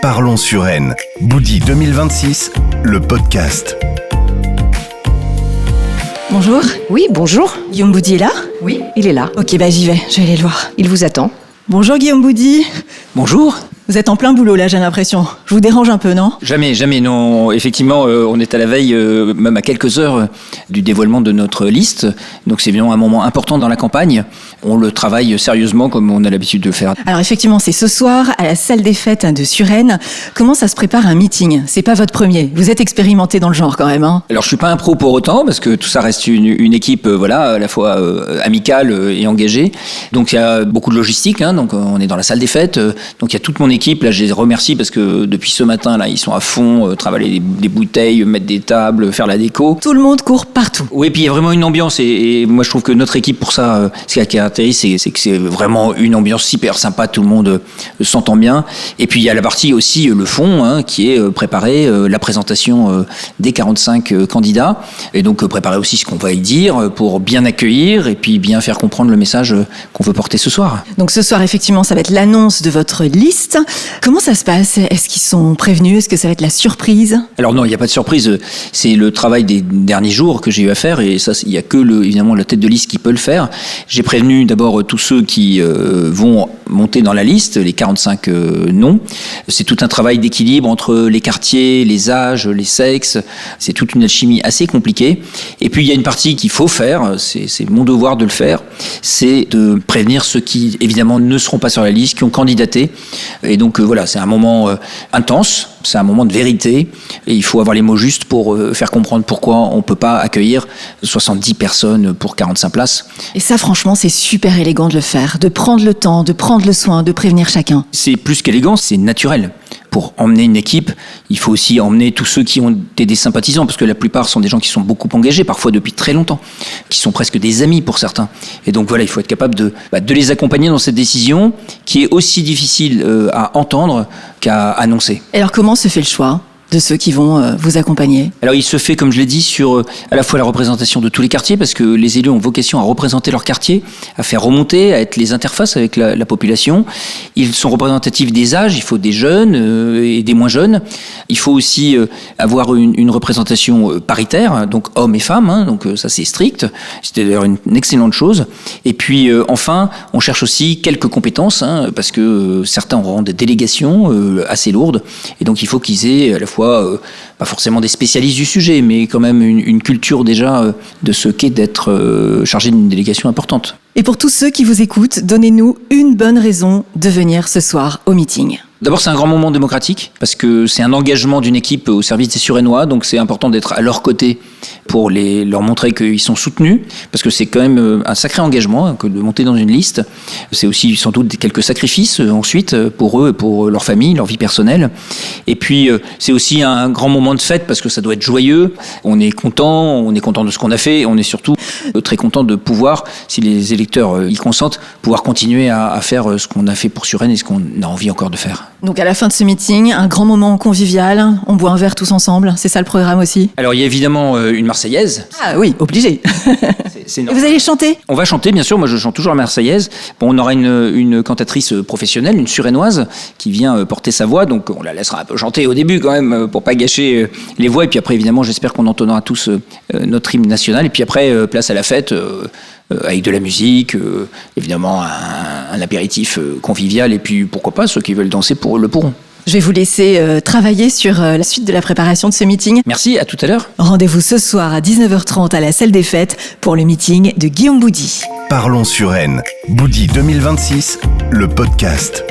Parlons Suresnes. Boudi 2026, le podcast. Bonjour. Oui, bonjour. Guillaume Boudi est là ? Oui, il est là. Ok, j'y vais, je vais aller le voir. Il vous attend. Bonjour Guillaume Boudi. Bonjour. Vous êtes en plein boulot là, j'ai l'impression. Je vous dérange un peu, non ? Jamais, non. Effectivement, on est à la veille, même à quelques heures du dévoilement de notre liste. Donc c'est évidemment un moment important dans la campagne. On le travaille sérieusement comme on a l'habitude de le faire. Alors effectivement, c'est ce soir à la salle des fêtes de Suresnes. Comment ça se prépare un meeting ? C'est pas votre premier. Vous êtes expérimenté dans le genre quand même, hein ? Alors je suis pas un pro pour autant parce que tout ça reste une équipe, à la fois amicale et engagée. Donc il y a beaucoup de logistique. Donc on est dans la salle des fêtes. Donc il y a toute mon équipe. Là, je les remercie parce que depuis ce matin, là, ils sont à fond, travailler des bouteilles, mettre des tables, faire la déco. Tout le monde court partout. Oui, puis il y a vraiment une ambiance et moi je trouve que notre équipe pour ça, ce qui la caractérise, c'est que c'est vraiment une ambiance hyper sympa, tout le monde s'entend bien. Et puis il y a la partie aussi, le fond, qui est préparer la présentation des 45 candidats et donc préparer aussi ce qu'on va y dire pour bien accueillir et puis bien faire comprendre le message qu'on veut porter ce soir. Donc ce soir, effectivement, ça va être l'annonce de votre liste. Comment ça se passe ? Est-ce qu'ils sont prévenus ? Est-ce que ça va être la surprise ? Alors non, il n'y a pas de surprise. C'est le travail des derniers jours que j'ai eu à faire et ça, il n'y a que évidemment la tête de liste qui peut le faire. J'ai prévenu d'abord tous ceux qui vont monter dans la liste, les 45 noms. C'est tout un travail d'équilibre entre les quartiers, les âges, les sexes. C'est toute une alchimie assez compliquée. Et puis il y a une partie qu'il faut faire, c'est mon devoir de le faire, c'est de prévenir ceux qui évidemment ne seront pas sur la liste, qui ont candidaté. Et donc c'est un moment intense, c'est un moment de vérité et il faut avoir les mots justes pour faire comprendre pourquoi on ne peut pas accueillir 70 personnes pour 45 places. Et ça, franchement, c'est super élégant de le faire, de prendre le temps, de prendre le soin, de prévenir chacun. C'est plus qu'élégant, c'est naturel. Pour emmener une équipe, il faut aussi emmener tous ceux qui ont des sympathisants, parce que la plupart sont des gens qui sont beaucoup engagés, parfois depuis très longtemps, qui sont presque des amis pour certains. Et donc il faut être capable de les accompagner dans cette décision qui est aussi difficile à entendre qu'à annoncer. Et alors comment se fait le choix de ceux qui vont vous accompagner ? Alors il se fait, comme je l'ai dit, sur à la fois la représentation de tous les quartiers, parce que les élus ont vocation à représenter leur quartier, à faire remonter, à être les interfaces avec la population. Ils sont représentatifs des âges, il faut des jeunes et des moins jeunes. Il faut aussi avoir une représentation paritaire, donc hommes et femmes, donc ça c'est strict, c'est d'ailleurs une excellente chose. Et puis enfin, on cherche aussi quelques compétences, parce que certains auront des délégations assez lourdes, et donc il faut qu'ils aient à la fois pas forcément des spécialistes du sujet, mais quand même une culture déjà de ce qu'est d'être chargé d'une délégation importante. Et pour tous ceux qui vous écoutent, donnez-nous une bonne raison de venir ce soir au meeting. D'abord, c'est un grand moment démocratique parce que c'est un engagement d'une équipe au service des Suresnois, donc c'est important d'être à leur côté pour leur montrer qu'ils sont soutenus, parce que c'est quand même un sacré engagement que de monter dans une liste. C'est aussi sans doute quelques sacrifices ensuite pour eux et pour leur famille, leur vie personnelle. Et puis c'est aussi un grand moment de fête parce que ça doit être joyeux. On est content de ce qu'on a fait, on est surtout très content de pouvoir, si les électeurs y consentent, pouvoir continuer à faire ce qu'on a fait pour Suresnes et ce qu'on a envie encore de faire. Donc à la fin de ce meeting, un grand moment convivial, on boit un verre tous ensemble, c'est ça le programme aussi ? Alors il y a évidemment une Marseillaise. Ah oui, obligé. C'est Et vous allez chanter ? On va chanter, bien sûr, moi je chante toujours la Marseillaise. Bon, on aura une cantatrice professionnelle, une Suresnoise, qui vient porter sa voix, donc on la laissera un peu chanter au début quand même, pour pas gâcher les voix, et puis après évidemment j'espère qu'on entonnera tous notre hymne national, et puis après place à la fête, avec de la musique, évidemment un apéritif convivial, et puis pourquoi pas, ceux qui veulent danser le pourront. Je vais vous laisser travailler sur la suite de la préparation de ce meeting. Merci, à tout à l'heure. Rendez-vous ce soir à 19h30 à la salle des fêtes pour le meeting de Guillaume Boudi. Parlons Suresnes. Boudi 2026, le podcast.